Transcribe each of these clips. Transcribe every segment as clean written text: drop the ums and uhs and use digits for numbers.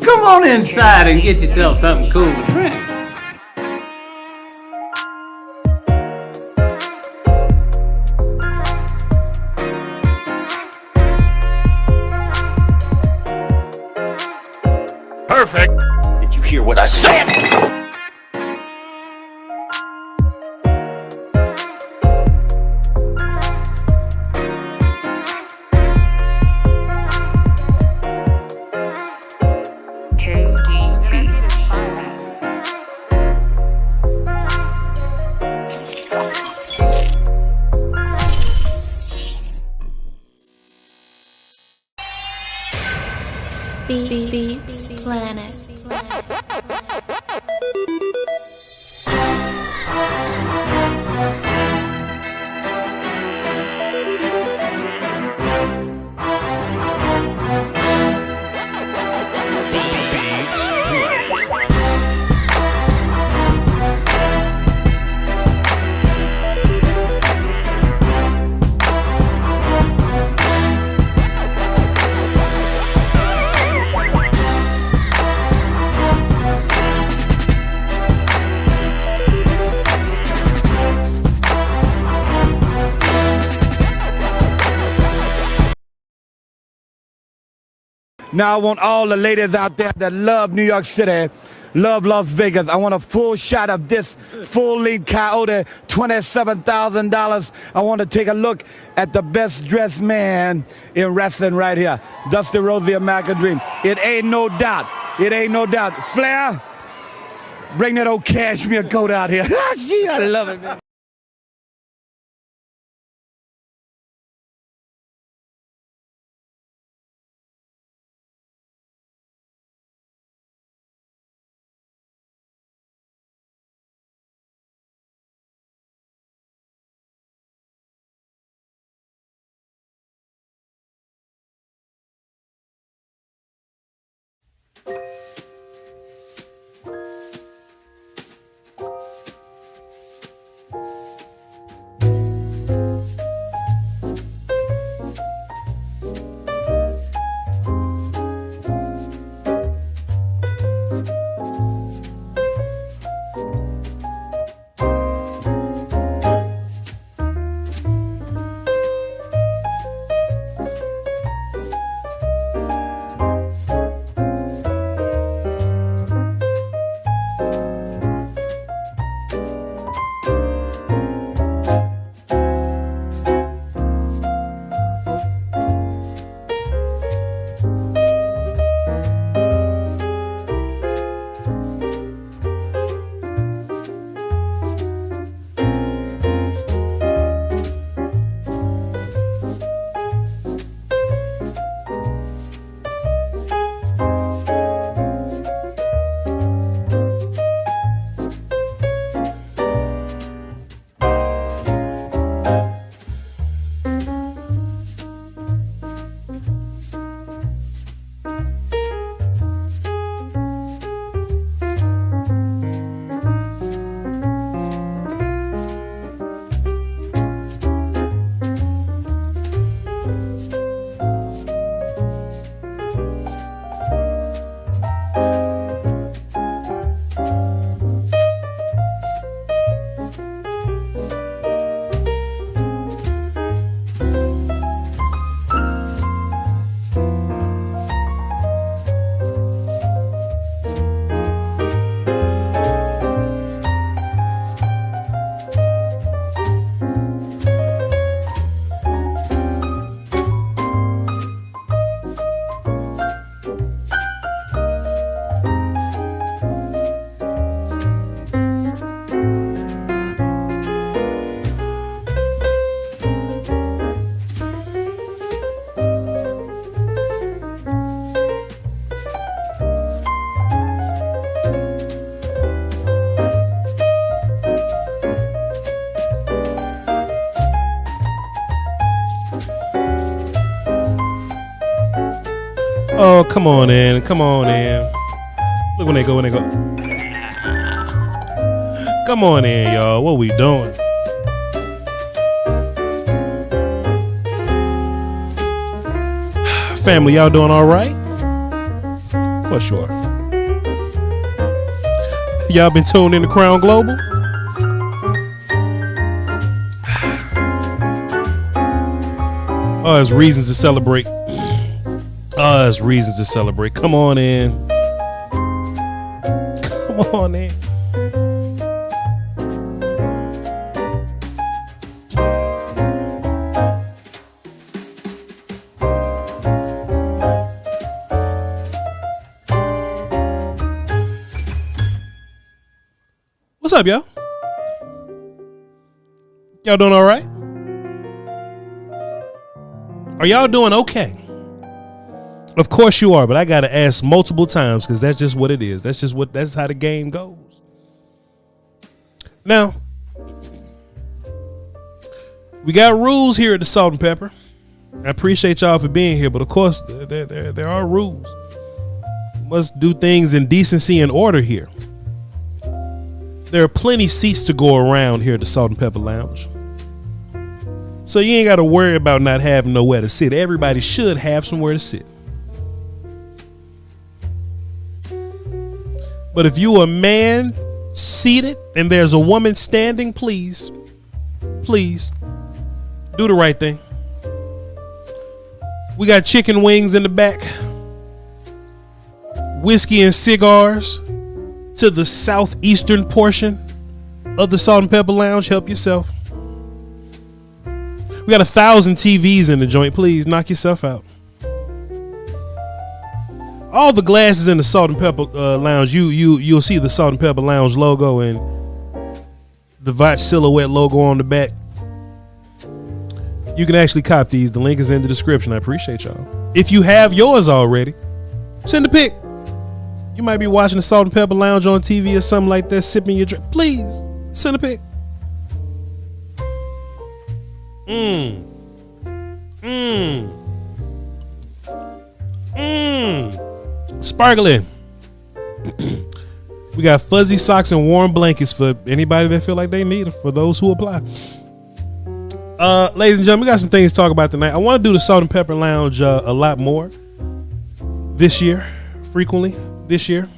Come on inside and get yourself something cool to drink. Perfect. Did you hear what I said? Beats Planet. Now I want all the ladies out there that love New York City, love Las Vegas. I want a full shot of this full-length Coyote, $27,000. I want to take a look at the best dressed man in wrestling right here. Dusty Rhodes, the American Dream. It ain't no doubt. It ain't no doubt. Flair, bring that old cashmere coat out here. Gee, I love it, man. Oh, come on in. Come on in. Look when they go. Come on in, y'all. What we doing? Family, y'all doing all right? For sure. Y'all been tuned in to Crown Global? Oh, there's reasons to celebrate. Oh, there's reasons to celebrate. Come on in. Come on in. What's up, y'all? Y'all doing all right? Are y'all doing okay? Of course you are, but I gotta ask multiple times because that's just what it is. That's how the game goes. Now, we got rules here at the Salt and Pepper. I appreciate y'all for being here, but of course there are rules. Must do things in decency and order here. There are plenty seats to go around here at the Salt and Pepper Lounge. So you ain't got to worry about not having nowhere to sit. Everybody should have somewhere to sit. But if you a man seated and there's a woman standing, please do the right thing. We got chicken wings in the back, whiskey and cigars to the southeastern portion of the Salt and Pepper Lounge. Help yourself. We got 1,000 TVs in the joint. Please knock yourself out. All the glasses in the Salt and Pepper Lounge, you'll see the Salt and Pepper Lounge logo and the Voch silhouette logo on the back. You can actually cop these. The link is in the description. I appreciate y'all. If you have yours already, send a pic. You might be watching the Salt and Pepper Lounge on TV or something like that, sipping your drink. Please send a pic. Sparkling. We got fuzzy socks and warm blankets for anybody that feel like they need them, for those who apply. Ladies and gentlemen, we got some things to talk about tonight. I want to do the Salt and Pepper Lounge a lot more this year, frequently this year.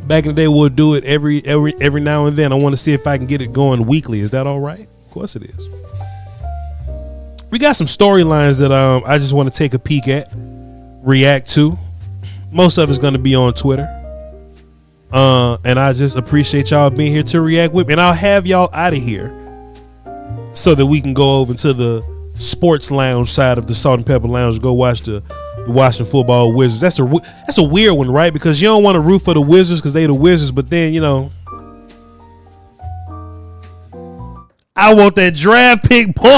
Back in the day, we'll do it every now and then. I want to see if I can get it going weekly. Is that all right? Of course it is. We got some storylines that I just want to take a peek at, react to. Most of it's going to be on Twitter. And I just appreciate y'all being here to react with me. And I'll have y'all out of here so that we can go over to the sports lounge side of the Salt and Pepper Lounge, go watch the Washington football Wizards. That's a weird one, right? Because you don't want to root for the Wizards because they the Wizards, but then, you know, I want that draft pick, boy.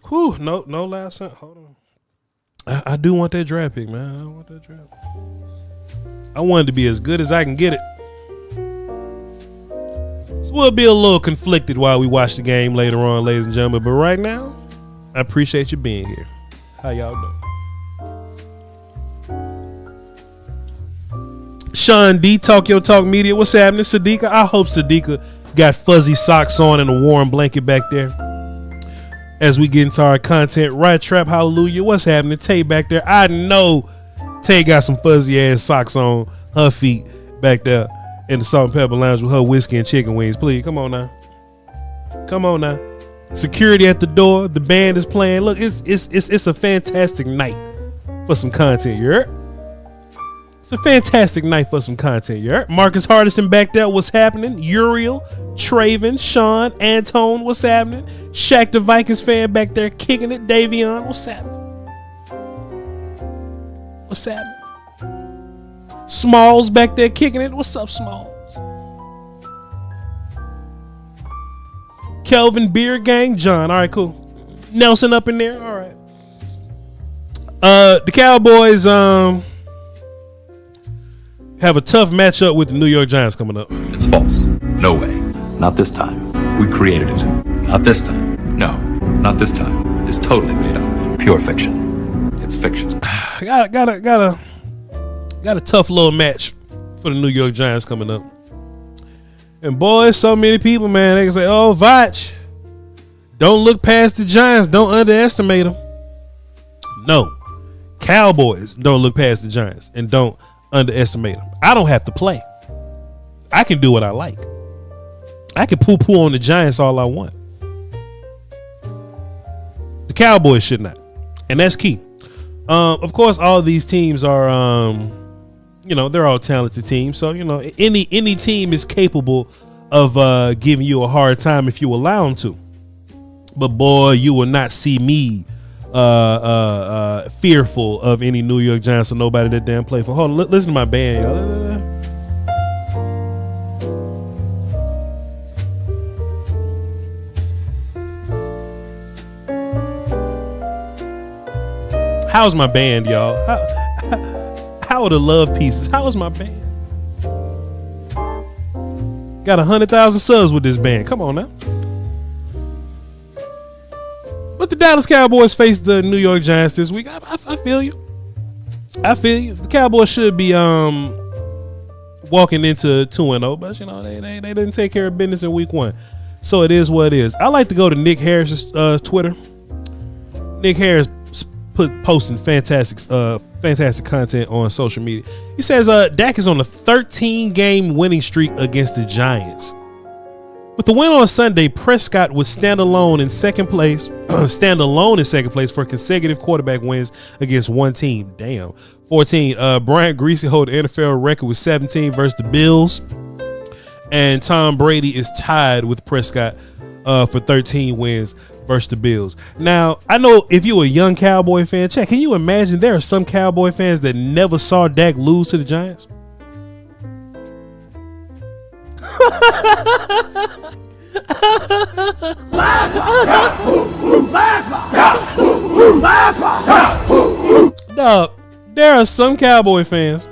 Whew, no last sentence. Hold on. I do want that draft pick, man. I want that draft. I want it to be as good as I can get it. So we'll be a little conflicted while we watch the game later on, ladies and gentlemen. But right now, I appreciate you being here. How y'all doing? Sean D, Talk Your Talk Media. What's happening, Sadiqa? I hope Sadiqa got fuzzy socks on and a warm blanket back there as we get into our content. Right Trap, hallelujah. What's happening? Tay back there. I know Tay got some fuzzy ass socks on her feet back there in the Salt and Pepper Lounge with her whiskey and chicken wings. Please, come on now. Come on now. Security at the door. The band is playing. Look, it's a fantastic night for some content. You heard? It's a fantastic night for some content. You heard? Marcus Hardison back there. What's happening? Uriel, Traven, Sean, Antone. What's happening? Shaq the Vikings fan back there kicking it. Davion. What's happening? What's happening? Smalls back there kicking it. What's up, Smalls? Kelvin Beer Gang. John. All right, cool. Nelson up in there. All right. The Cowboys have a tough matchup with the New York Giants coming up. It's false. No way. Not this time. We created it. Not this time. No, not this time. is totally made up. Pure fiction. It's fiction. Got a tough little match for the New York Giants coming up. And boy, so many people, man, they can say, oh, Voch, don't look past the Giants. Don't underestimate them. No. Cowboys don't look past the Giants and don't underestimate them. I don't have to play. I can do what I like. I can poo-poo on the Giants all I want. The Cowboys should not. And that's key. Of course, all these teams are, they're all talented teams. So, any team is capable of giving you a hard time if you allow them to. But boy, you will not see me fearful of any New York Giants or nobody that damn play for. Hold on, listen to my band, y'all. How's my band, y'all? How are the love pieces? How is my band? Got 100,000 subs with this band. Come on now. But the Dallas Cowboys face the New York Giants this week. I feel you. I feel you. The Cowboys should be walking into 2-0, but they didn't take care of business in week 1. So it is what it is. I like to go to Nick Harris's Twitter. Nick Harris posting fantastic content on social media. He says Dak is on a 13-game winning streak against the Giants. With the win on Sunday, Prescott would stand alone in second place for consecutive quarterback wins against one team. Damn. 14. Brian Greasy hold the NFL record with 17 versus the Bills. And Tom Brady is tied with Prescott for 13 wins versus the Bills. Now, I know if you're a young Cowboy fan, can you imagine there are some Cowboy fans that never saw Dak lose to the Giants? Dog, there are some Cowboy fans.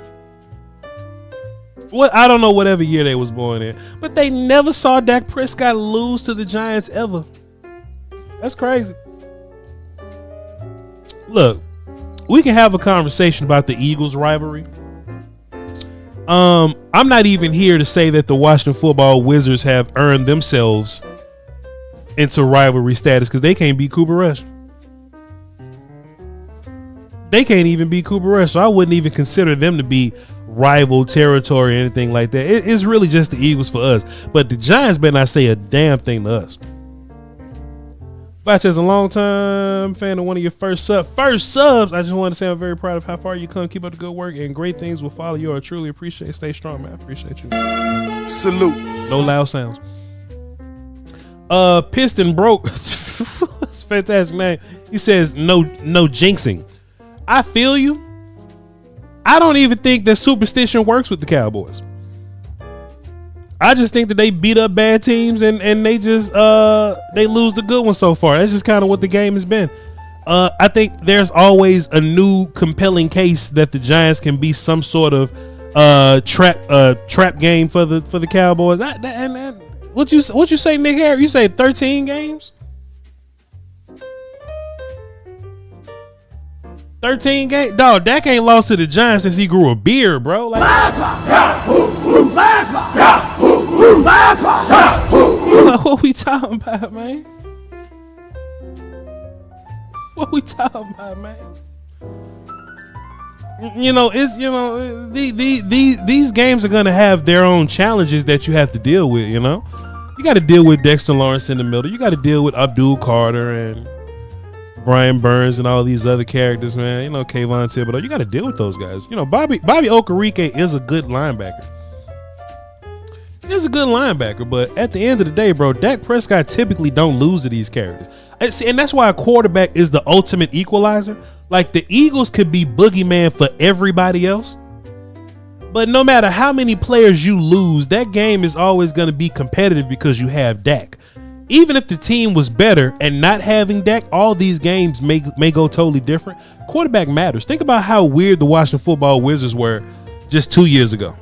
I don't know whatever year they was born in, but they never saw Dak Prescott lose to the Giants ever. That's crazy. Look, we can have a conversation about the Eagles rivalry. I'm not even here to say that the Washington Football Wizards have earned themselves into rivalry status because they can't beat Cooper Rush. They can't even beat Cooper Rush, so I wouldn't even consider them to be rival territory or anything like that. It's really just the Eagles for us. But the Giants better not say a damn thing to us. Voch, as a long-time fan of one of your first subs, I just want to say I'm very proud of how far you come. Keep up the good work, and great things will follow you. I truly appreciate it. Stay strong, man. I appreciate you. Salute. No loud sounds. Piston Broke. That's a fantastic name. He says, no jinxing. I feel you. I don't even think that superstition works with the Cowboys. I just think that they beat up bad teams and they just they lose the good ones so far. That's just kind of what the game has been. I think there's always a new compelling case that the Giants can be some sort of trap game for the Cowboys. What you say, Nick Harris? You say 13 games? 13 games? Dog, Dak ain't lost to the Giants since he grew a beard, bro. Like, what we talking about, man? What we talking about, man? These games are gonna have their own challenges that you have to deal with. You got to deal with Dexter Lawrence in the middle. You got to deal with Abdul Carter and Brian Burns and all these other characters, man. Kayvon Thibodeau. You got to deal with those guys. Bobby Okereke is a good linebacker. He's a good linebacker, but at the end of the day, bro, Dak Prescott typically don't lose to these characters. And that's why a quarterback is the ultimate equalizer. Like, the Eagles could be boogeyman for everybody else, but no matter how many players you lose, that game is always going to be competitive because you have Dak. Even if the team was better and not having Dak, all these games may go totally different. Quarterback matters. Think about how weird the Washington Football Wizards were just 2 years ago.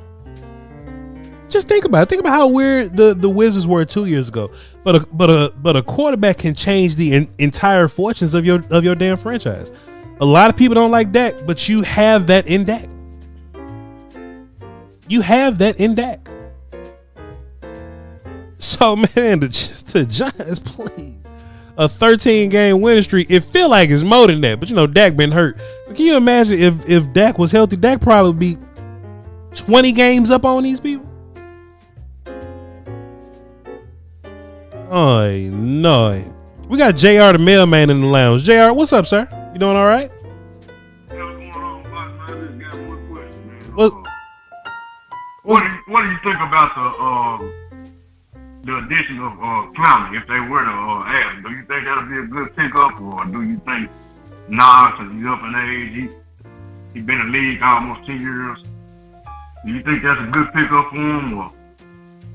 Just think about it. Think about how weird the Wizards were 2 years ago. But a quarterback can change the entire fortunes of your damn franchise. A lot of people don't like Dak, but you have that in Dak. You have that in Dak. So man, the Giants played a 13-game winning streak. It feel like it's more than that, but you know Dak been hurt. So can you imagine if Dak was healthy? Dak probably would be 20 games up on these people. Oh no, we got JR the mailman in the lounge. JR, what's up, sir? You doing all right? Yeah, what's going on, boss? I just got one question, man. What What do you think about the addition of Clowney if they were to add him? Do you think that'll be a good pickup, or do you think since he's up in age, he's been in the league almost 10 years? Do you think that's a good pickup for him, or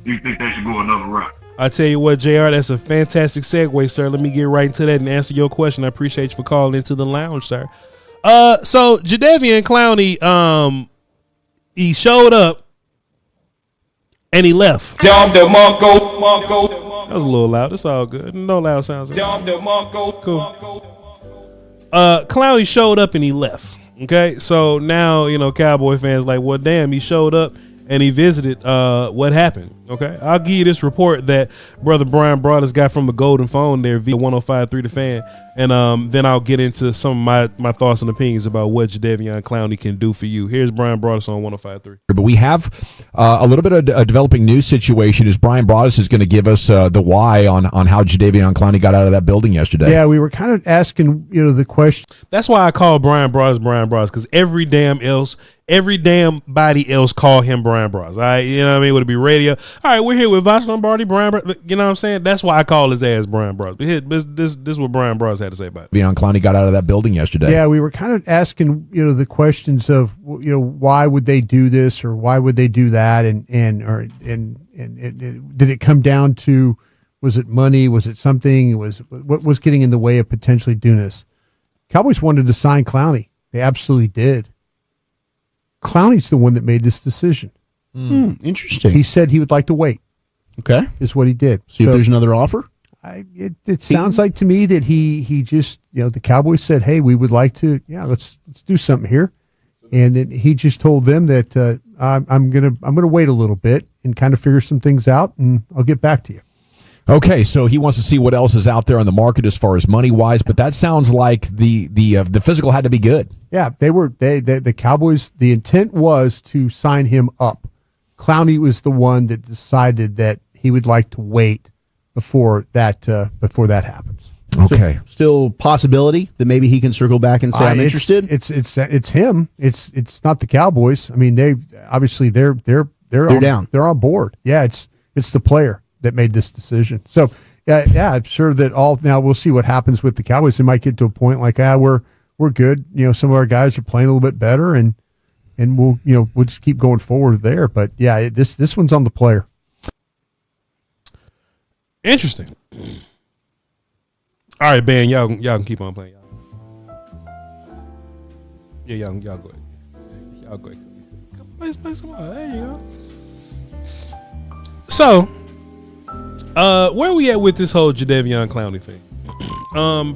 do you think they should go another route? I tell you what, JR, that's a fantastic segue, sir. Let me get right into that and answer your question. I appreciate you for calling into the lounge, sir. So Jadeveon Clowney, he showed up and he left. That was a little loud. It's all good. No loud sounds. Cool. Clowney showed up and he left. Okay, so now you know Cowboy fans like, well, damn, he showed up and he visited. What happened? Okay, I'll give you this report that brother Brian Broadus got from the Golden Phone there via 105.3 The Fan, and then I'll get into some of my thoughts and opinions about what Jadeveon Clowney can do for you. Here's Brian Broadus on 105.3. But we have a little bit of a developing news situation as Brian Broadus is going to give us the why on how Jadeveon Clowney got out of that building yesterday. Yeah, we were kind of asking, the question. That's why I call Brian Broadus, because every damn body else call him Brian Broadus. All right, you know what I mean? Would it be radio? All right, we're here with Voch Lombardi, Brian. You know what I'm saying? That's why I call his ass Brian Broadus. This is what Brian Broadus had to say about it. Jadeveon Clowney got out of that building yesterday. Yeah, we were kind of asking, the questions of, why would they do this or why would they do that, and did it come down to, was it money? Was it something? What was getting in the way of potentially doing this? Cowboys wanted to sign Clowney. They absolutely did. Clowney's the one that made this decision. Interesting. He said he would like to wait. Okay. Is what he did. See if there's another offer? It sounds like to me that he just, the Cowboys said, hey, we would like to, let's do something here. And then he just told them that I'm gonna wait a little bit and kind of figure some things out, and I'll get back to you. Okay, so he wants to see what else is out there on the market as far as money wise, but that sounds like the physical had to be good. Yeah, the Cowboys. The intent was to sign him up. Clowney was the one that decided that he would like to wait before that happens. Okay, still possibility that maybe he can circle back and say I'm interested. It's him. It's not the Cowboys. I mean, they're down. They're on board. Yeah, it's the player that made this decision. So yeah, I'm sure that now we'll see what happens with the Cowboys. They might get to a point like, we're good. Some of our guys are playing a little bit better, and we'll just keep going forward there. But yeah, this one's on the player. Interesting. All right, Ben, y'all can keep on playing. Yeah, y'all go ahead. Y'all go ahead. Play some more. There you go. So, where are we at with this whole Jadeveon Clowney thing?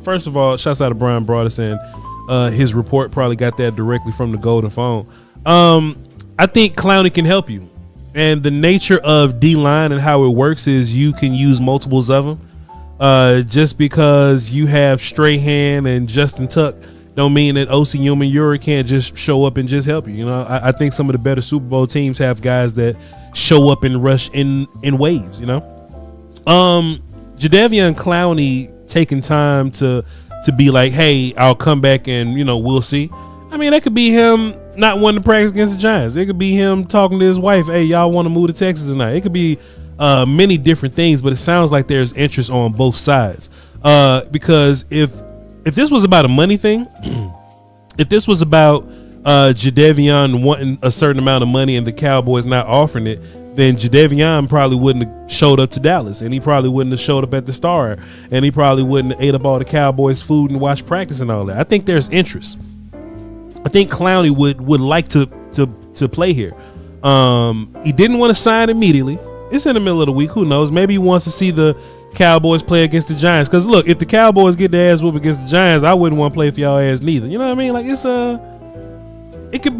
First of all, shouts out to Brian Broadus, and his report probably got that directly from the Golden Phone. I think Clowney can help you, and the nature of D-line and how it works is you can use multiples of them. Just because you have Strahan and Justin Tuck don't mean that Osi Umenyiora can't just show up and just help you. I think some of the better Super Bowl teams have guys that show up and rush in waves. Jadeveon Clowney taking time to be like, hey, I'll come back and we'll see. I mean, that could be him not wanting to practice against the Giants. It could be him talking to his wife, hey, y'all want to move to Texas tonight. It could be many different things, but it sounds like there's interest on both sides. Because if this was about a money thing, if this was about Jadeveon wanting a certain amount of money and the Cowboys not offering it, then Jadeveon probably wouldn't have showed up to Dallas, and he probably wouldn't have showed up at the Star, and he probably wouldn't have ate up all the Cowboys food and watched practice and all that. I think there's interest. I think Clowney would like to play here. He didn't want to sign immediately. It's in the middle of the week. Who knows? Maybe he wants to see the Cowboys play against the Giants. Because look, if the Cowboys get their ass whooped against the Giants, I wouldn't want to play for y'all ass neither. You know what I mean? Like it could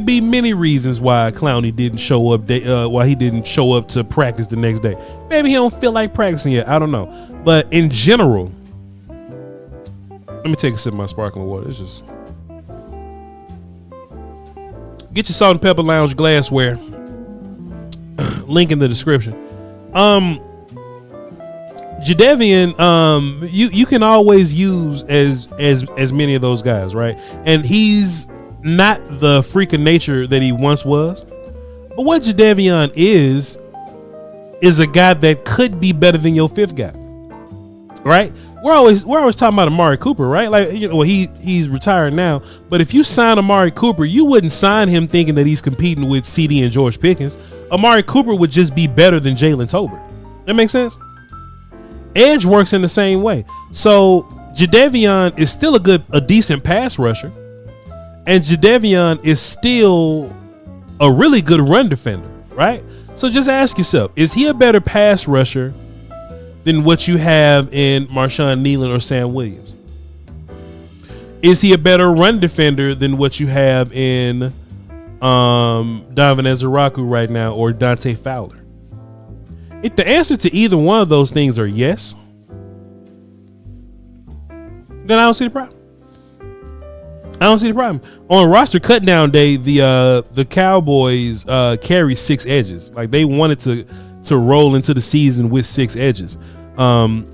be many reasons why Clowney didn't show up. Why he didn't show up to practice the next day. Maybe he don't feel like practicing yet. I don't know. But in general, let me take a sip of my sparkling water. It's just get your Salt and Pepper Lounge glassware. Link in the description. Jadeveon, you can always use as many of those guys, right? And he's not the freak of nature that he once was. But what Jadeveon is a guy that could be better than your fifth guy, right? We're always talking about Amari Cooper, right? Like, you know, well, he's retired now, but if you sign Amari Cooper, you wouldn't sign him thinking that he's competing with CD and George Pickens. Amari Cooper would just be better than Jalen Tolbert. That makes sense? Edge works in the same way. So Jadeveon is still a decent pass rusher, and Jadeveon is still a really good run defender, right? So just ask yourself, is he a better pass rusher than what you have in Marshawn Nealon or Sam Williams? Is he a better run defender than what you have in Donovan Ezeraku right now or Dante Fowler? If the answer to either one of those things are yes, then I don't see the problem. On roster cut down day, the Cowboys carry 6 edges. Like, they wanted to roll into the season with 6 edges. You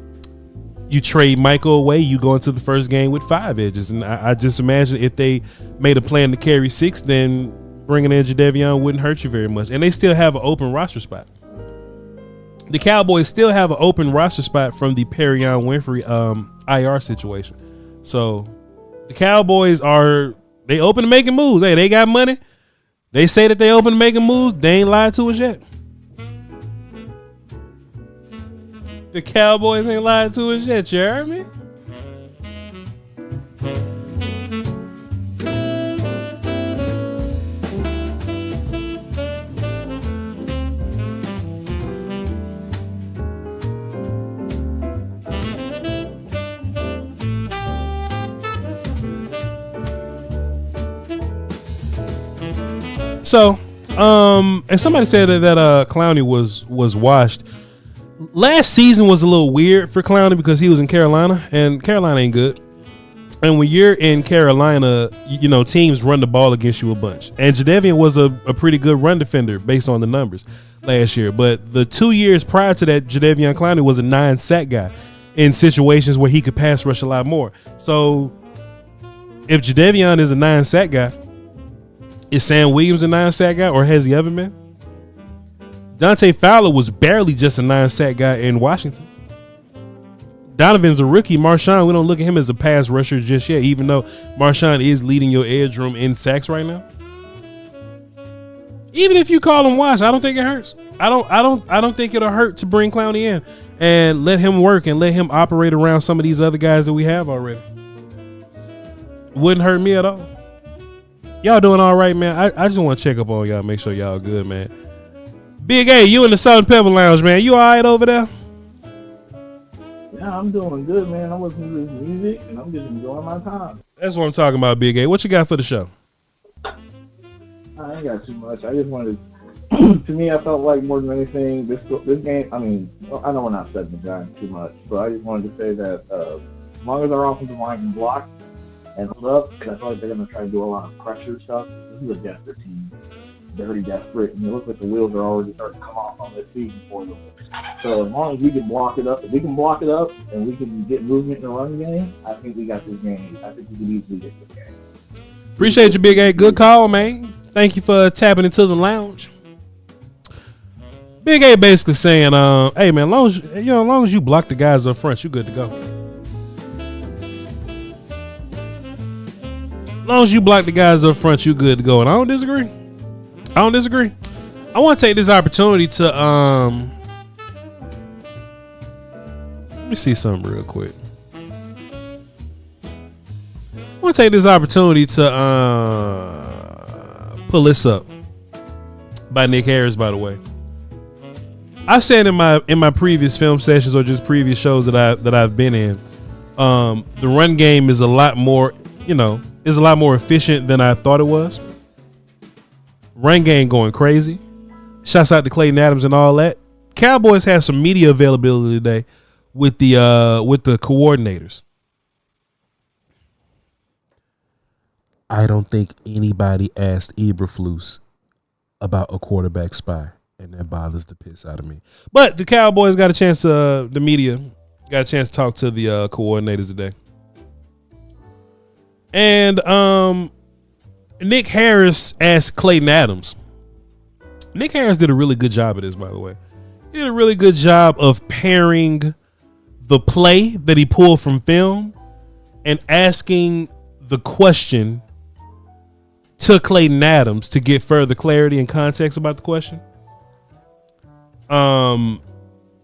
trade Michael away, you go into the first game with 5 edges. And I just imagine if they made a plan to carry 6, then bringing in Jadeveon wouldn't hurt you very much. And they still have an open roster spot. The Cowboys still have an open roster spot from the Perion Winfrey IR situation. So the Cowboys they open to making moves. Hey, they got money. They say that they open to making moves. They ain't lied to us yet. The Cowboys ain't lied to us yet, you heard me? So, and somebody said that Clowney was washed. Last season was a little weird for Clowney because he was in Carolina, and Carolina ain't good. And when you're in Carolina, you know, teams run the ball against you a bunch. And Jadeveon was a pretty good run defender based on the numbers last year. But the 2 years prior to that, Jadeveon Clowney was a 9-sack guy in situations where he could pass rush a lot more. So if Jadeveon is a 9-sack guy, is Sam Williams a 9-sack guy, or has he ever been? Dante Fowler was barely just a 9-sack guy in Washington. Donovan's a rookie. Marshawn, we don't look at him as a pass rusher just yet, even though Marshawn is leading your edge room in sacks right now. Even if you call him washed, I don't think it hurts. I don't think it'll hurt to bring Clowney in and let him work and let him operate around some of these other guys that we have already. Wouldn't hurt me at all. Y'all doing all right, man? I just want to check up on y'all, make sure y'all good, man. Big A, you in the Salt and Pepper Lounge, man. You all right over there? Yeah, I'm doing good, man. I'm listening to this music, and I'm just enjoying my time. That's what I'm talking about, Big A. What you got for the show? I ain't got too much. I just wanted to me, I felt like more than anything, this game, I mean, I know we're not setting the Giants too much, but I just wanted to say that as long as our offensive line can block and hold up, because I feel like they're going to try to do a lot of pressure stuff. This is a desperate team. They're already desperate, and it looks like the wheels are already starting to come off on this season for them. So as long as we can block it up, if we can block it up and we can get movement in the run game, I think we got this game. I think we can easily get this game. Appreciate you, Big A. Good call, man. Thank you for tapping into the lounge. Big A basically saying, hey man, as long as you block the guys up front, you good to go. As long as you block the guys up front, you good to go. And I don't disagree. I want to take this opportunity to let me see something real quick. I want to take this opportunity to pull this up. by Nick Harris, by the way. I've said in my previous film sessions or just previous shows that I've been in, the run game is a lot more, is a lot more efficient than I thought it was. Run game going crazy. Shouts out to Clayton Adams and all that. Cowboys have some media availability today with the coordinators. I don't think anybody asked Eberflus about a quarterback spy, and that bothers the piss out of me. But the Cowboys got a chance to, the media got a chance to talk to the coordinators today. And Nick Harris asked Clayton Adams. Nick Harris did a really good job of this, by the way. He did a really good job of pairing the play that he pulled from film and asking the question to Clayton Adams to get further clarity and context about the question. And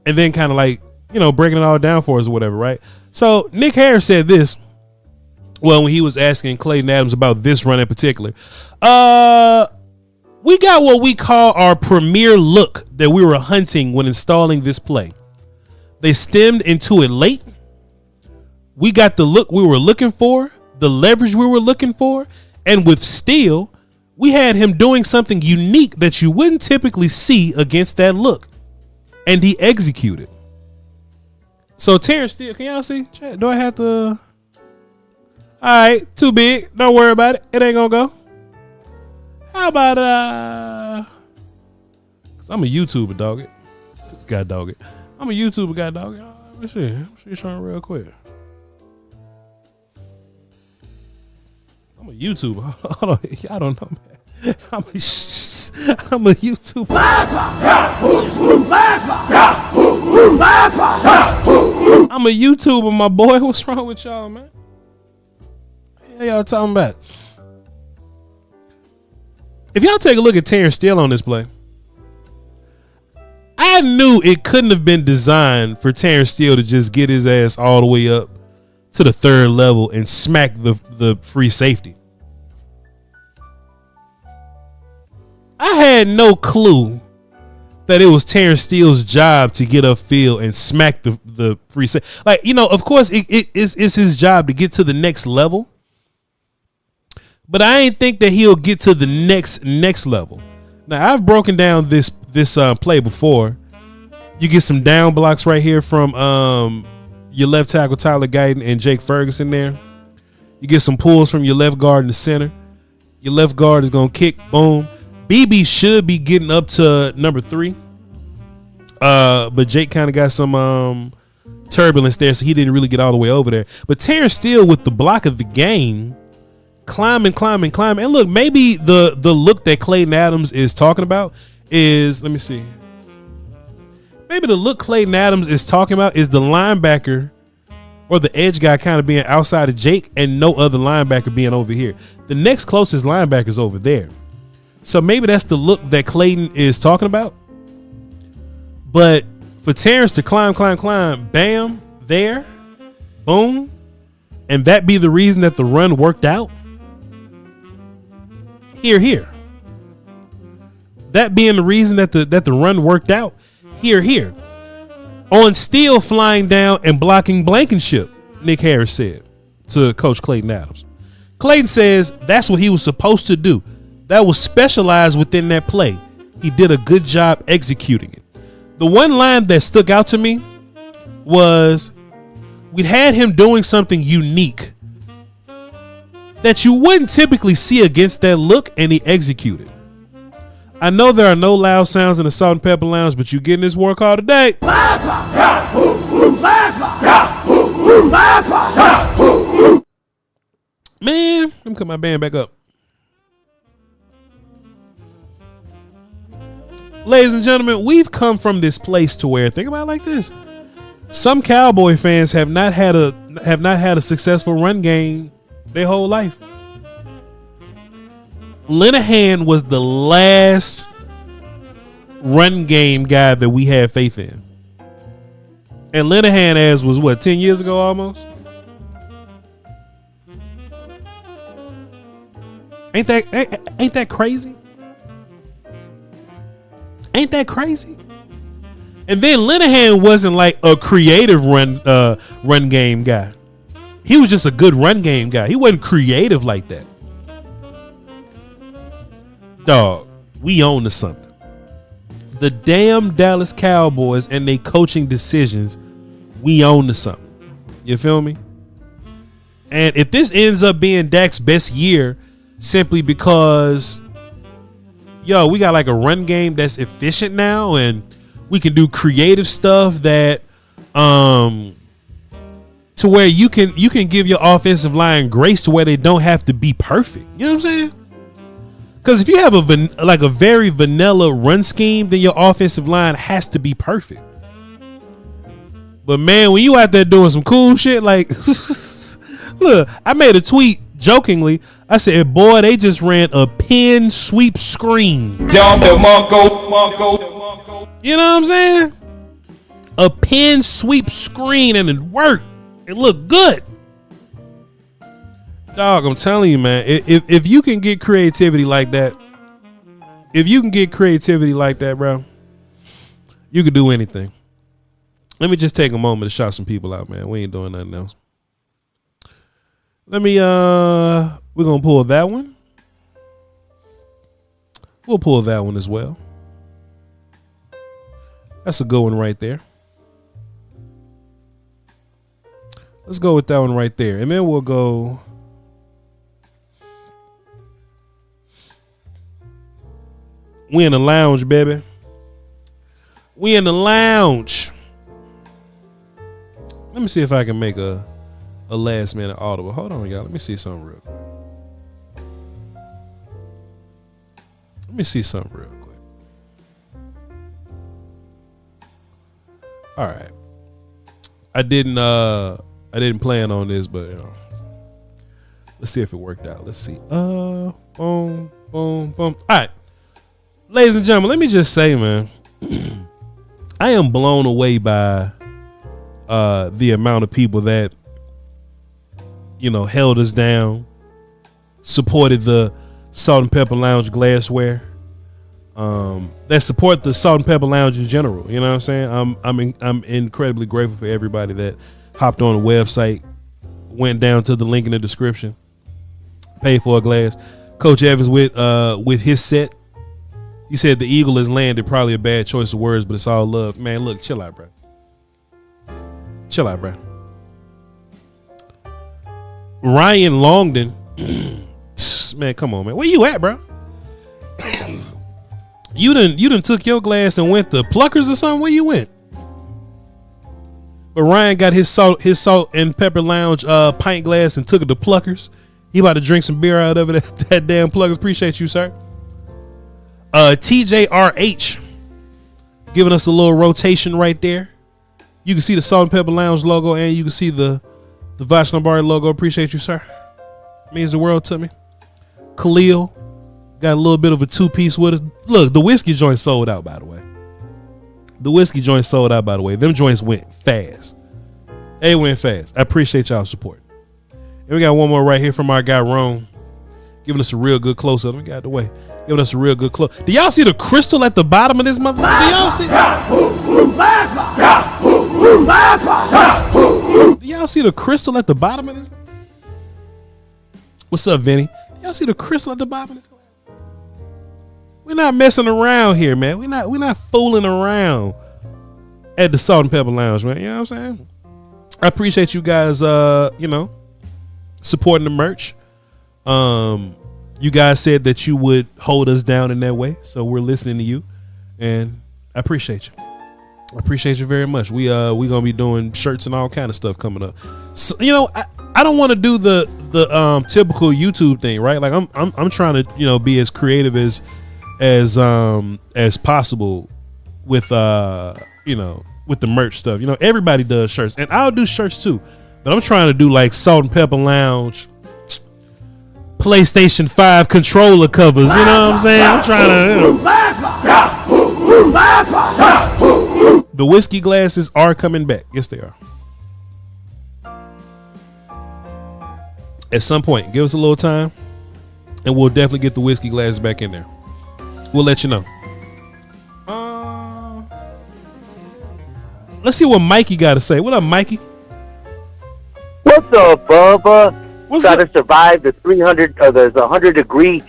then kind of like, breaking it all down for us or whatever, right? So Nick Harris said this. Well, when he was asking Clayton Adams about this run in particular, we got what we call our premier look that we were hunting when installing this play. They stemmed into it late. We got the look we were looking for, the leverage we were looking for, and with Steele, we had him doing something unique that you wouldn't typically see against that look, and he executed. So Terrence Steele, can y'all see? Do I have to? All right, too big. Don't worry about it. It ain't gonna go. How about cause I'm a YouTuber, dog it. Just got dog it. I'm a YouTuber, got dog it. Let me see something real quick. I'm a YouTuber. Hold on, y'all don't know, man. I'm a YouTuber. I'm a YouTuber, my boy. What's wrong with y'all, man? What y'all talking about? If y'all take a look at Terrence Steele on this play, I knew it couldn't have been designed for Terrence Steele to just get his ass all the way up to the third level and smack the free safety. I had no clue that it was Terrence Steele's job to get upfield and smack the free safety. Like, of course it's his job to get to the next level. But I ain't think that he'll get to the next level. Now, I've broken down this play before. You get some down blocks right here from your left tackle Tyler Guyton and Jake Ferguson there. You get some pulls from your left guard in the center. Your left guard is going to kick, boom. BB should be getting up to number 3. But Jake kind of got some turbulence there, so he didn't really get all the way over there. But Terrence Steele with the block of the game, climbing. And look, maybe the look that Clayton Adams is talking about is, let me see. Maybe the look Clayton Adams is talking about is the linebacker or the edge guy kind of being outside of Jake and no other linebacker being over here. The next closest linebacker is over there. So maybe that's the look that Clayton is talking about. But for Terrence to climb, bam, there, boom, and that be the reason that the run worked out. Here. That being the reason that the run worked out. Here. On Steele flying down and blocking Blankenship, Nick Harris said to Coach Clayton Adams. Clayton says that's what he was supposed to do. That was specialized within that play. He did a good job executing it. The one line that stuck out to me was we had him doing something unique that you wouldn't typically see against that look, and he executed. I know there are no loud sounds in the Salt and Pepper Lounge, but you getting this war call today. Man, let me cut my band back up. Ladies and gentlemen, we've come from this place to where, think about it like this. Some Cowboy fans have not had a successful run game their whole life. Linehan was the last run game guy that we had faith in. And Linehan as was what, 10 years ago almost? Ain't that crazy? Ain't that crazy? And then Linehan wasn't like a creative run game guy. He was just a good run game guy. He wasn't creative like that. Dog, we own to something. The damn Dallas Cowboys and their coaching decisions, we own to something. You feel me? And if this ends up being Dak's best year simply because, yo, we got like a run game that's efficient now and we can do creative stuff that to where you can give your offensive line grace to where they don't have to be perfect. You know what I'm saying? Because if you have a very vanilla run scheme, then your offensive line has to be perfect. But man, when you out there doing some cool shit, like look, I made a tweet jokingly. I said, boy, they just ran a pin sweep screen. You know what I'm saying? A pin sweep screen, and it worked. It looked good. Dog, I'm telling you, man, if you can get creativity like that, bro, you could do anything. Let me just take a moment to shout some people out, man. We ain't doing nothing else. We're going to pull that one. We'll pull that one as well. That's a good one right there. Let's go with that one right there. And then we'll go. We in the lounge, baby. We in the lounge. Let me see if I can make a last minute audible. Hold on, y'all. Let me see something real quick. All right. I didn't plan on this, but let's see if it worked out. Let's see. Boom, boom, boom. All right. Ladies and gentlemen, let me just say, man, I am blown away by the amount of people that, held us down, supported the Salt and Pepper Lounge glassware, that support the Salt and Pepper Lounge in general. You know what I'm saying? I'm incredibly grateful for everybody that hopped on the website, went down to the link in the description, paid for a glass. Coach Evans with his set. He said the eagle has landed. Probably a bad choice of words, but it's all love. Man, look, chill out, bro. Ryan Longden. Man, come on, man. Where you at, bro? You done took your glass and went to Pluckers or something? Where you went? But Ryan got his salt and pepper lounge pint glass and took it to Pluckers. He about to drink some beer out of it at that damn Pluckers. Appreciate you, sir. TJRH giving us a little rotation right there. You can see the Salt and Pepper Lounge logo, and you can see the Voch Lombardi logo. Appreciate you, sir. Means the world to me. Khalil got a little bit of a two-piece with us. Look, the whiskey joint sold out, by the way. Them joints went fast. They went fast. I appreciate y'all's support. And we got one more right here from our guy, Rome, giving us a real good close-up. Let me get out the way. Giving us a real good close. Do y'all see the crystal at the bottom of this motherfucker? Do y'all see? Do y'all see the crystal at the bottom of this? What's up, Vinny? Do y'all see the crystal at the bottom of this? We're not messing around here, man. We're not fooling around at the Salt and Pepper Lounge, man. You know what I'm saying? I appreciate you guys, supporting the merch. You guys said that you would hold us down in that way, so we're listening to you, and I appreciate you. I appreciate you very much. We gonna be doing shirts and all kind of stuff coming up. So, I don't want to do the typical YouTube thing, right? Like I'm trying to be as creative as possible with with the merch stuff. Everybody does shirts, and I'll do shirts too, but I'm trying to do like Salt and Pepper Lounge PlayStation 5 controller covers. You know what I'm saying? I'm trying to. The whiskey glasses are coming back. Yes, they are. At some point, give us a little time, and we'll definitely get the whiskey glasses back in there. We'll let you know. let's see what Mikey got to say. What up, Mikey? What's up, Bubba? What's Trying up? to survive the 300 there's 100-degree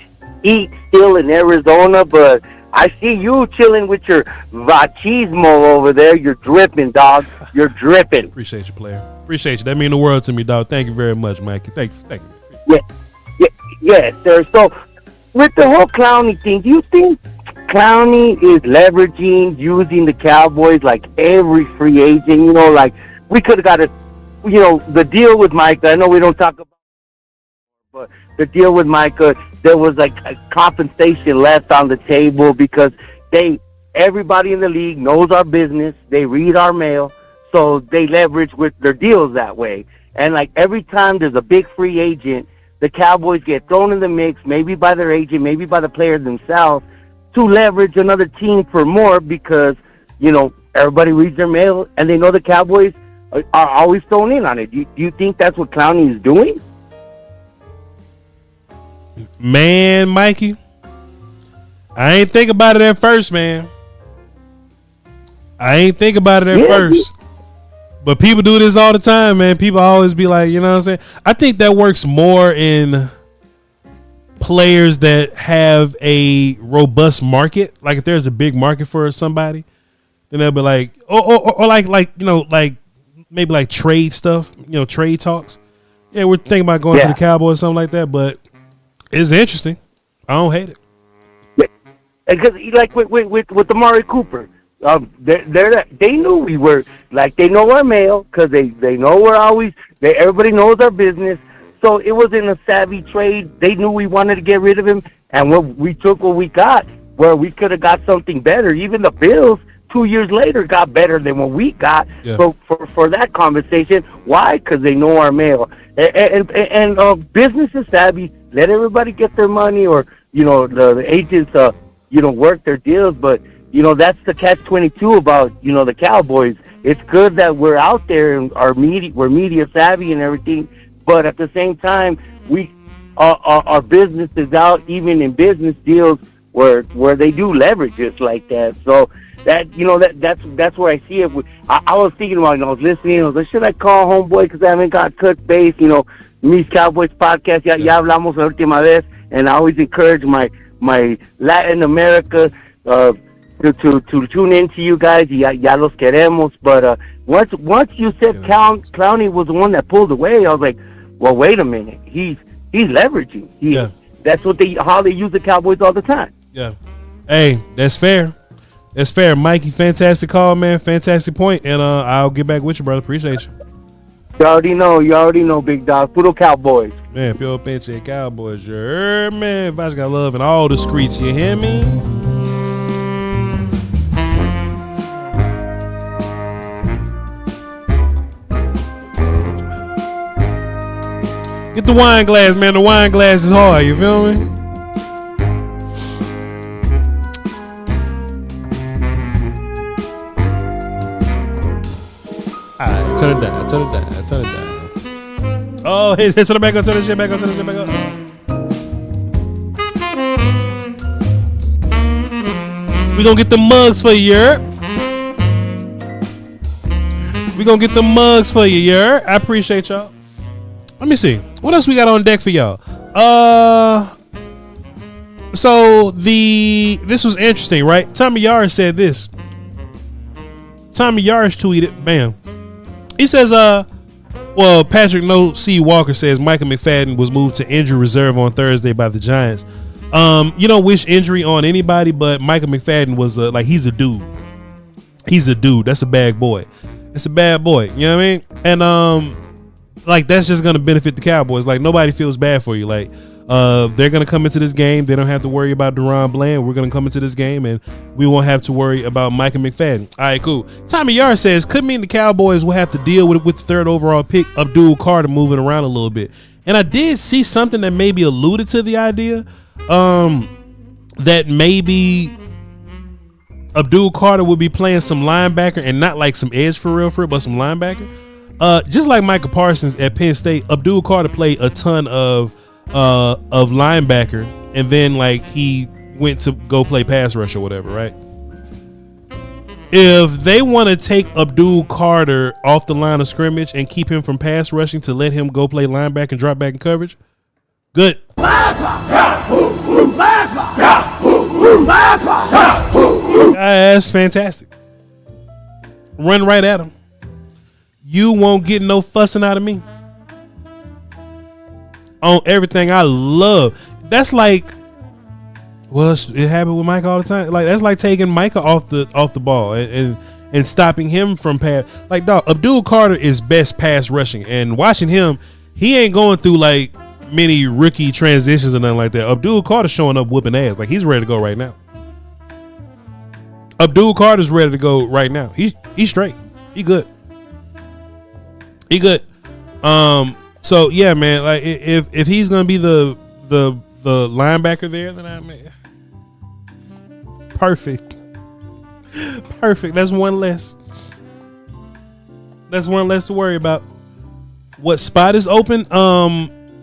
heat still in Arizona, but I see you chilling with your machismo over there. You're dripping, dog. You're dripping. Appreciate you, player. Appreciate you. That mean the world to me, dog. Thank you very much, Mikey. Thank you. Yes, sir. So, with the whole Clowney thing, do you think Clowney is leveraging, using the Cowboys like every free agent? You know, like we could have got the deal with Micah. I know we don't talk about it, but the deal with Micah, there was like a compensation left on the table because everybody in the league knows our business. They read our mail, so they leverage with their deals that way. And like every time there's a big free agent, the Cowboys get thrown in the mix, maybe by their agent, maybe by the players themselves, to leverage another team for more because, everybody reads their mail and they know the Cowboys are always thrown in on it. Do you think that's what Clowney is doing? Man, Mikey, I ain't think about it at first, man. First. But people do this all the time, man. People always be like, you know what I'm saying? I think that works more in players that have a robust market. Like if there's a big market for somebody, then they'll be like, or like maybe like trade stuff, trade talks. Yeah, we're thinking about going to the Cowboys or something like that, but it's interesting. I don't hate it. Yeah, because like with Amari Cooper, they knew we were like they know our mail because they know we're always everybody knows our business. So it wasn't a savvy trade. They knew we wanted to get rid of him, and we took what we got, where we could have got something better. Even the Bills 2 years later got better than what we got. Yeah. So for that conversation, why? Because they know our mail. And business is savvy. Let everybody get their money, or the agents work their deals. But that's the catch-22 about the Cowboys. It's good that we're out there and we're media savvy and everything, but at the same time, our business is out even in business deals where they do leverage it like that. So that's where I see it. I was thinking about I was listening. I was like, should I call homeboy because I haven't got touch base? Mis Cowboys podcast. Ya hablamos la última vez, and I always encourage my Latin America to tune into you guys. Ya los queremos. But once you said Clowney was the one that pulled away, I was like, well, wait a minute. He's leveraging. That's how they use the Cowboys all the time. Yeah. Hey, that's fair. That's fair, Mikey. Fantastic call, man. Fantastic point. And I'll get back with you, brother. Appreciate you. You already know, big dog. Puro Cowboys. Man, pure pinche Cowboys. You heard, man. Voch got love in all the streets. You hear me? Get the wine glass, man. The wine glass is hard. You feel me? Alright, turn it down. Oh, hey, turn it back up, turn the shit back up. We gonna get the mugs for you, I appreciate y'all. Let me see. What else we got on deck for y'all? So this was interesting, right? Tommy Yards said this. Tommy Yards tweeted, bam. He says, Patrick No C. Walker says Micah McFadden was moved to injury reserve on Thursday by the Giants. You don't wish injury on anybody, but Micah McFadden was he's a dude. He's a dude. That's a bad boy. It's a bad boy. You know what I mean? And that's just gonna benefit the Cowboys. Like nobody feels bad for you. Like they're gonna come into this game. They don't have to worry about Daron Bland. We're gonna come into this game and we won't have to worry about Micah McFadden. All right, cool. Tommy Yard says could mean the Cowboys will have to deal with the third overall pick, Abdul Carter, moving around a little bit. And I did see something that maybe alluded to the idea that maybe Abdul Carter would be playing some linebacker and not like some edge for real, but some linebacker. Just like Micah Parsons at Penn State, Abdul Carter played a ton of linebacker, and then he went to go play pass rush or whatever, right? If they want to take Abdul Carter off the line of scrimmage and keep him from pass rushing to let him go play linebacker and drop back in coverage, good. That's fantastic. Run right at him. You won't get no fussing out of me on everything I love. That's like, well, it happened with Micah all the time. Like, that's like taking Micah off the ball and stopping him from pass. Like, dog, Abdul Carter is best pass rushing, and watching him, he ain't going through like many rookie transitions or nothing like that. Abdul Carter showing up whooping ass. Like, he's ready to go right now. Abdul Carter's ready to go right now. He's straight. He good. He good. So yeah, man. Like, if he's gonna be the linebacker there, then I mean, perfect. That's one less. That's one less to worry about. What spot is open?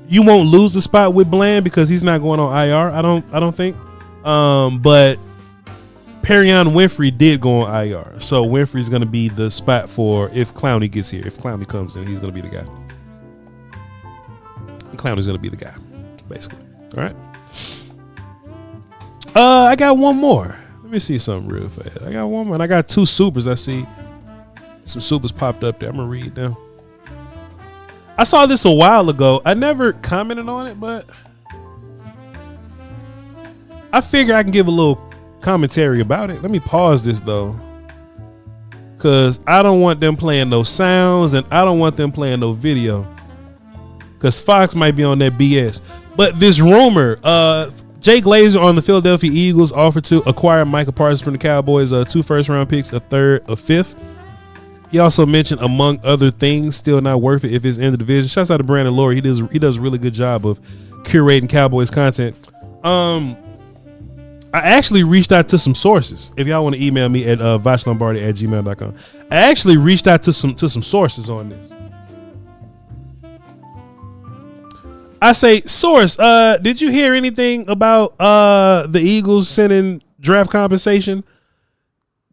You won't lose the spot with Bland because he's not going on IR. I don't think. But Perion Winfrey did go on IR, so Winfrey's going to be the spot for if Clowney gets here. If Clowney comes in, he's going to be the guy. Clowney's going to be the guy, basically. All right. I got one more. Let me see something real fast. I got one more. And I got two supers. I see some supers popped up there. I'm going to read them. I saw this a while ago. I never commented on it, but I figure I can give a little commentary about it. Let me pause this though, because I don't want them playing no sounds and I don't want them playing no video, because Fox might be on that BS. But this rumor, Jay Glazer on the Philadelphia Eagles offered to acquire Micah Parsons from the Cowboys, 2 first-round picks, a third, a fifth. He also mentioned, among other things, still not worth it if it's in the division. Shouts out to Brandon Laurie. He does a really good job of curating Cowboys content. I actually reached out to some sources. If y'all want to email me at vochlombardi@gmail.com. I actually reached out to some sources on this. I say, source, did you hear anything about the Eagles sending draft compensation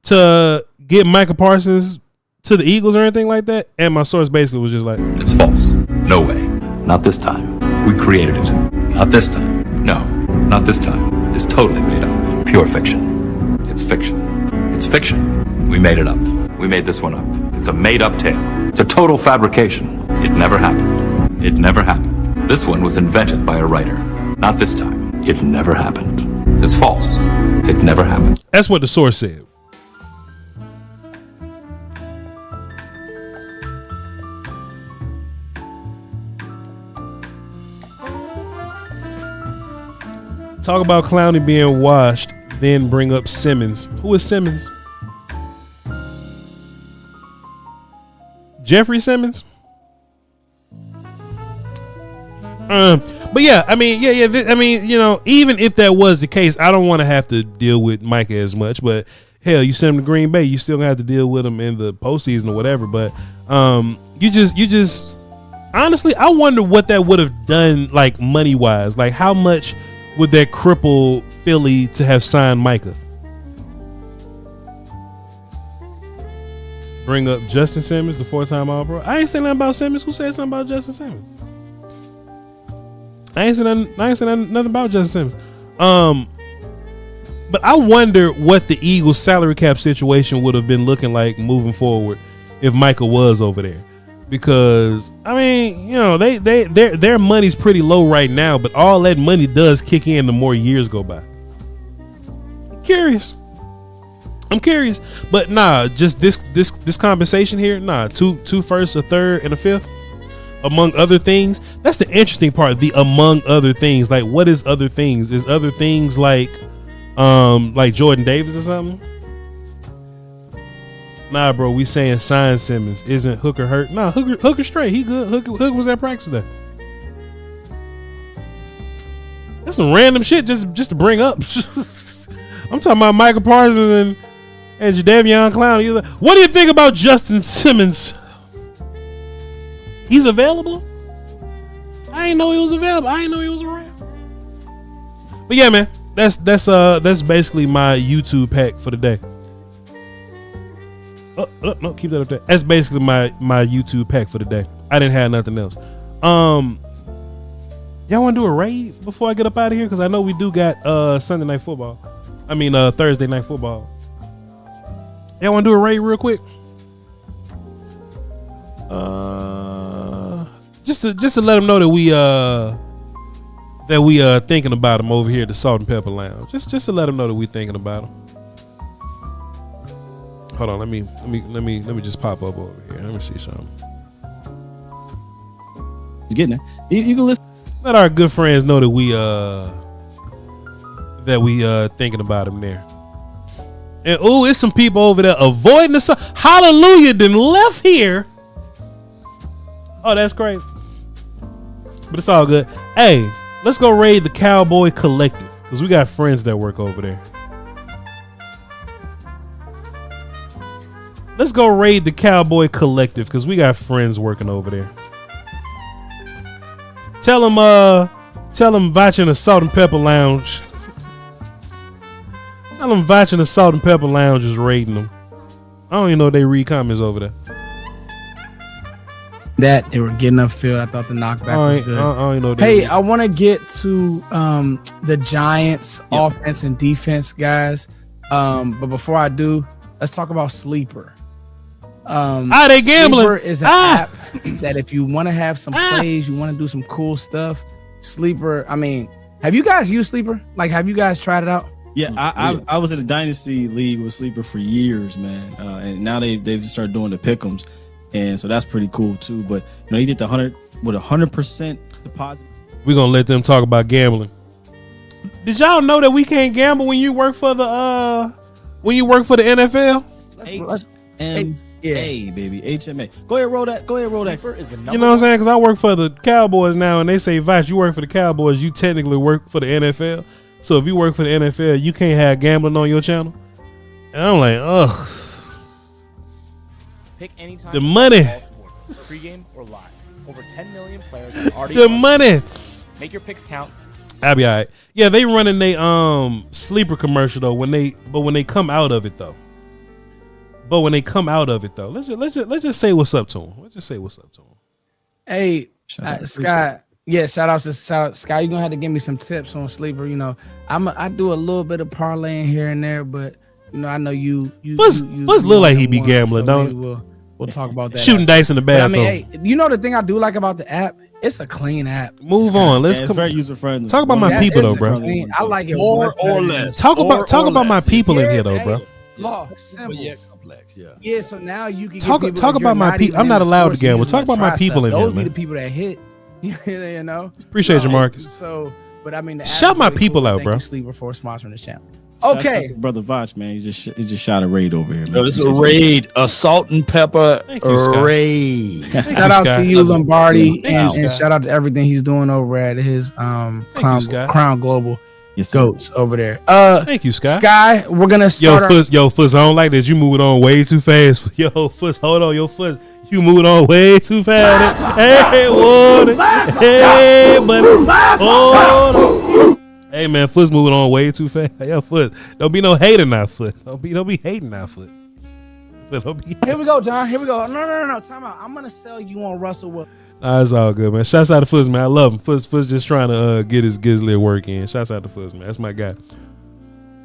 to get Micah Parsons to the Eagles or anything like that? And my source basically was just like, It's false. No way. Not this time. We created it. Not this time. No, not this time. It's totally made up. Pure fiction. It's fiction. It's fiction. We made it up. We made this one up. It's a made-up tale. It's a total fabrication. It never happened. It never happened. This one was invented by a writer. Not this time. It never happened. It's false. It never happened. That's what the source said. Talk about Clowney being washed, then bring up Simmons. Who is Simmons? Jeffrey Simmons? But yeah, I mean, I mean, you know, even if that was the case, I don't want to have to deal with Micah as much. But hell, you send him to Green Bay, you still gonna have to deal with him in the postseason or whatever. But you just honestly, I wonder what that would have done, like money wise. Like, how much would that cripple Philly to have signed Micah? Bring up Justin Simmons, the 4-time All-Pro. I ain't saying nothing about Simmons. Who said something about Justin Simmons? I ain't saying nothing about Justin Simmons. But I wonder what the Eagles' salary cap situation would have been looking like moving forward if Micah was over there. Because I mean, you know, their money's pretty low right now, but all that money does kick in the more years go by. I'm curious, but nah, just this compensation here, nah, two firsts, a third, and a fifth, among other things. That's the interesting part. The among other things, like, what is other things? Is other things like Jordan Davis or something? Nah, bro, we saying sign Simmons. Isn't Hooker hurt? Nah, Hooker straight. He good. Hooker was at practice today. That's some random shit just to bring up. I'm talking about Micah Parsons and Jadeveon Clowney. What do you think about Justin Simmons? He's available? I didn't know he was available. I didn't know he was around. But yeah, man, that's basically my YouTube pack for the day. No, keep that up there. That's basically my YouTube pack for the day. I didn't have nothing else. Y'all want to do a raid before I get up out of here? Because I know we do got Sunday night football. I mean Thursday night football. Y'all want to do a raid real quick? Just to let them know that we thinking about them over here at the Salt and Pepper Lounge. Just to let them know that we thinking about them. Hold on, let me just pop up over here. Let me see something. He's getting it. You can listen. Let our good friends know that we thinking about them there. And it's some people over there avoiding the sun. Hallelujah, then left here. Oh, that's crazy. But it's all good. Hey, let's go raid the Cowboy Collective because we got friends that work over there. Let's go raid the Cowboy Collective because we got friends working over there. Tell them Voch and the Salt and Pepper Lounge. Tell them Voch and the Salt and Pepper Lounge is raiding them. I don't even know if they read comments over there. That they were getting upfield. I thought the knockback was good. I want to get to the Giants offense and defense, guys. But before I do, let's talk about Sleeper. They gambling. Sleeper is an app that if you want to have some plays, you want to do some cool stuff. Sleeper. I mean, have you guys used Sleeper? Like, have you guys tried it out? Yeah, I was in a dynasty league with Sleeper for years, man, and now they've started doing the pick'ems. And so that's pretty cool too. But he did the 100% deposit. We're gonna let them talk about gambling. Did y'all know that we can't gamble when you work for the NFL? HMA, baby, HMA. Go ahead, roll that. You know what I'm saying? Because I work for the Cowboys now, and they say, Voch, you work for the Cowboys, you technically work for the NFL. So if you work for the NFL, you can't have gambling on your channel. And I'm like, ugh. Pick anytime. The money. Pre-game or live. Over 10 million players have already. The money. Make your picks count. I'll be all right. Yeah, they running they Sleeper commercial though when they come out of it though. Let's just say what's up to them. Hey, Scott. Yeah, shout out to Scott. You're gonna have to give me some tips on Sleeper. I do a little bit of parlaying here and there, but I know you Fuzz look like he be gambling, don't it? We'll talk about that. Shooting dice in the bathroom. Hey, the thing I do like about the app? It's a clean app. Move on. Let's it's very user friendly. Talk about my people though, bro. I like it more or less. Talk about my people in here though, bro. Simple. Yeah, complex. Yeah. Yeah. So now you can talk about my people. I'm not allowed to gamble. Talk about my people in here, man. Those be the people that hit. Appreciate you, Marcus. So, but I mean, shout my people out, bro. Sleeper for sponsoring the channel. Okay, brother Voch, man, he just shot a raid over here. No, this is a raid, a salt and pepper raid. Shout out to you, Lombardi, and shout out to everything he's doing over at his Crown Global Goats over there. Thank you, Sky. Sky, we're gonna start. Fuzz, I don't like that. You moving on way too fast. Yo, Fuzz, hold on, Fuzz. You moving on way too fast. Hey, Warden. Hey, buddy. Hold on. Hey man, Fuzz moving on way too fast. Yo, Fuzz, don't be no hater now, Fuzz. Don't be hating now, Fuzz. Here we go, John. Here we go. No. Time out. I'm gonna sell you on Russell Wilson. Nah, it's all good, man. Shouts out to Fuzz, man. I love him. Fuzz just trying to get his little work in. Shouts out to Fuzz, man. That's my guy.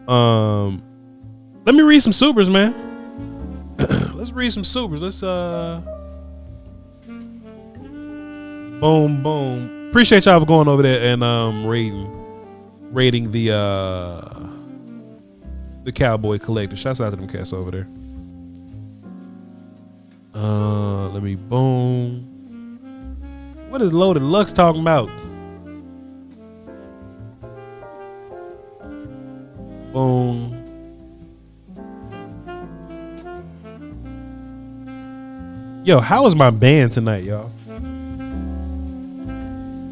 Let me read some supers, man. Let's read some supers. Let's boom. Appreciate y'all for going over there and rating the Cowboy Collector. Shouts out to them cats over there. Let me boom. What is Loaded Lux talking about? Boom. Yo, how is my band tonight, y'all?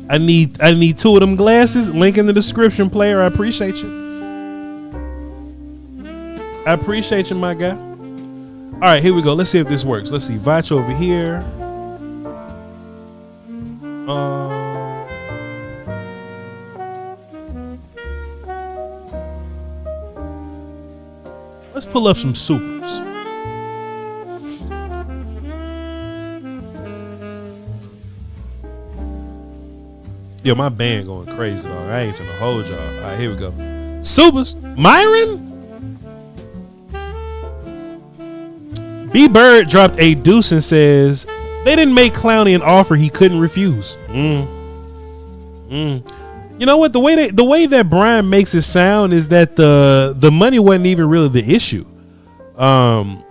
I need 2 of them glasses. Link in the description, player. I appreciate you. My guy. All right, here we go. Let's see if this works. Let's see. Voch over here. Let's pull up some supers. Yo, my band going crazy, dog. I ain't finna hold y'all. All right, here we go. Supers. Myron? B Bird dropped a deuce and says they didn't make Clowney an offer he couldn't refuse. You know what? The way that Brian makes it sound is that the money wasn't even really the issue. And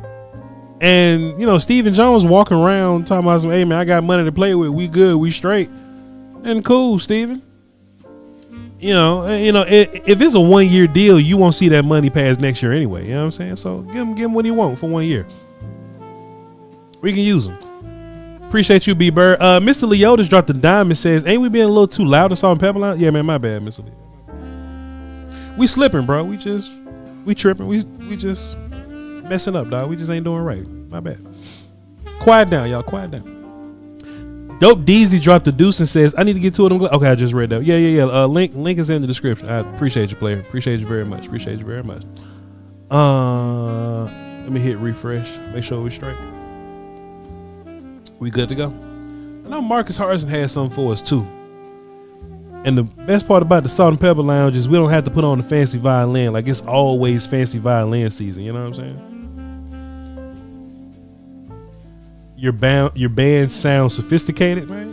you know, Stephen Jones walking around talking about some, hey man, I got money to play with. We good, we straight. And cool, Stephen. You know, if it's a 1 year deal, you won't see that money pass next year anyway. You know what I'm saying? So give him what he want for 1 year. We can use him. Appreciate you, B Bird. Mr. Leotis dropped a dime and says, ain't we being a little too loud in Salt and Pepper Lounge? Yeah, man, my bad, Mr. Leotis. We slipping, bro. We tripping. We just messing up, dog. We just ain't doing right. My bad. Quiet down, y'all. Quiet down. Dope Deezy dropped a deuce and says, I need to get two of them. Okay, I just read that. Yeah. Link is in the description. I appreciate you, player. Appreciate you very much. Let me hit refresh. Make sure we're straight. We good to go. I know Marcus Harrison has something for us too. And the best part about the Salt and Pepper Lounge is we don't have to put on the fancy violin. Like it's always fancy violin season. You know what I'm saying? Your band sounds sophisticated, right?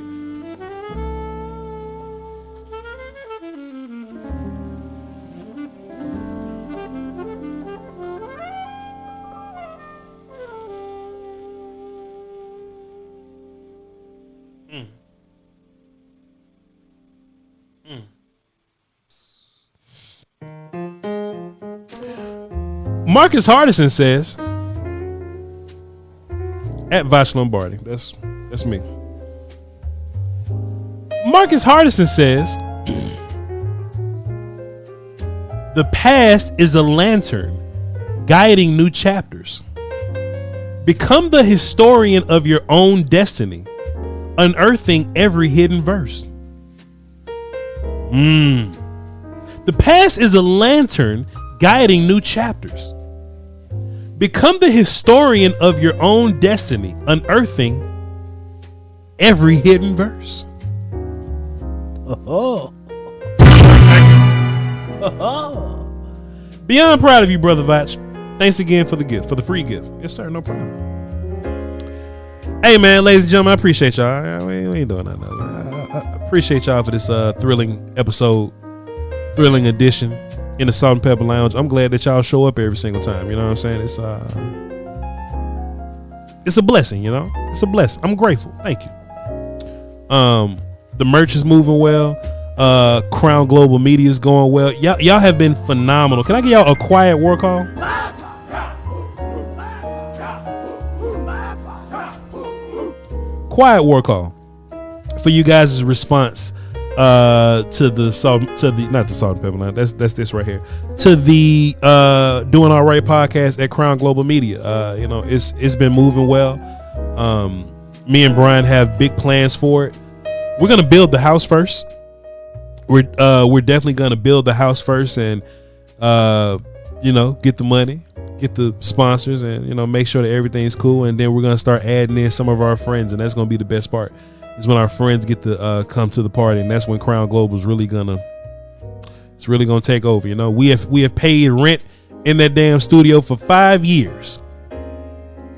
Marcus Hardison says at Voch Lombardi. That's me. Marcus Hardison says the past is a lantern guiding new chapters. Become the historian of your own destiny, unearthing every hidden verse. The past is a lantern guiding new chapters. Become the historian of your own destiny, unearthing every hidden verse. Beyond proud of you, Brother Voch. Thanks again for the gift, for the free gift. Yes, sir, no problem. Hey, man, ladies and gentlemen, I appreciate y'all. We ain't doing nothing else. I appreciate y'all for this thrilling episode, thrilling edition in the Salt and Pepper Lounge. I'm glad that y'all show up every single time. You know what I'm saying? It's a blessing, you know? It's a blessing. I'm grateful. Thank you. The merch is moving well. Crown Global Media is going well. Y'all have been phenomenal. Can I give y'all a quiet war call? Quiet war call for you guys' response to the not the Salt and Pepper Line. That's this right here. To the Doing All Right podcast at Crown Global Media. You know, it's been moving well. Me and Brian have big plans for it. We're gonna build the house first. We're definitely gonna build the house first, and you know, get the money, get the sponsors, and you know, make sure that everything's cool. And then we're gonna start adding in some of our friends, and that's gonna be the best part. Is when our friends get to come to the party, and that's when Crown Global is really gonna take over. You know, we have paid rent in that damn studio for 5 years.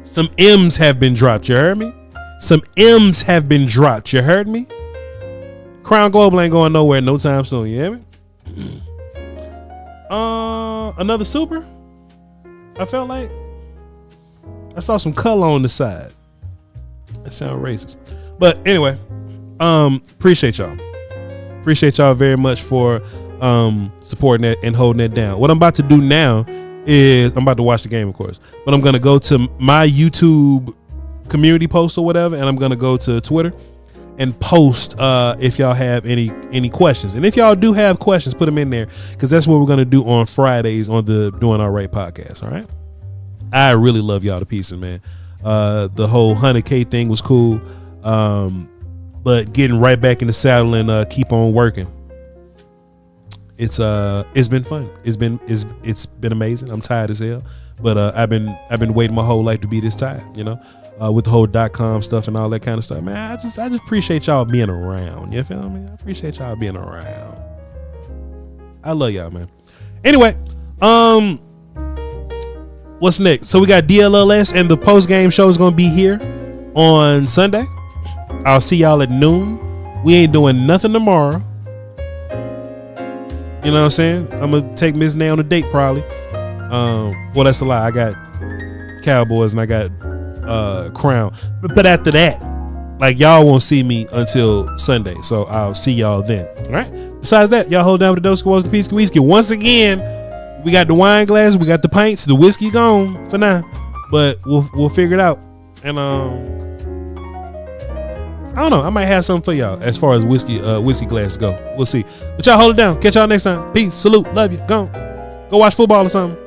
Some M's have been dropped. You heard me? Some M's have been dropped. You heard me? Crown Global ain't going nowhere no time soon. You hear me? Another super. I felt like I saw some color on the side. That sound racist. But anyway, appreciate y'all. Appreciate y'all very much for supporting that and holding that down. What I'm about to do now is I'm about to watch the game, of course, but I'm gonna go to my YouTube community post or whatever, and I'm gonna go to Twitter and post if y'all have any questions. And if y'all do have questions, put them in there, because that's what we're gonna do on Fridays on the Doing All Right podcast. All right. I really love y'all to pieces, man. The whole 100K thing was cool. But getting right back in the saddle and keep on working. It's been fun. It's been amazing. I'm tired as hell, But I've been waiting my whole life to be this time, you know, with the whole .com stuff and all that kind of stuff. Man, I just appreciate y'all being around. You feel me? I appreciate y'all being around. I love y'all, man. Anyway, what's next? So we got DLLS, and the post game show is gonna be here on Sunday. I'll see y'all at noon. We ain't doing nothing tomorrow. You know what I'm saying? I'm gonna take Miss Nay on a date probably. Well, that's a lie. I got Cowboys and I got Crown. But after that, like, y'all won't see me until Sunday. So I'll see y'all then. All right. Besides that, y'all hold down with the Dos Squaws, the Peace Whiskey. Once again, we got the wine glass, we got the pints, the whiskey gone for now. But we'll figure it out. And I don't know. I might have something for y'all as far as whiskey glasses go. We'll see. But y'all hold it down. Catch y'all next time. Peace. Salute. Love you. Go watch football or something.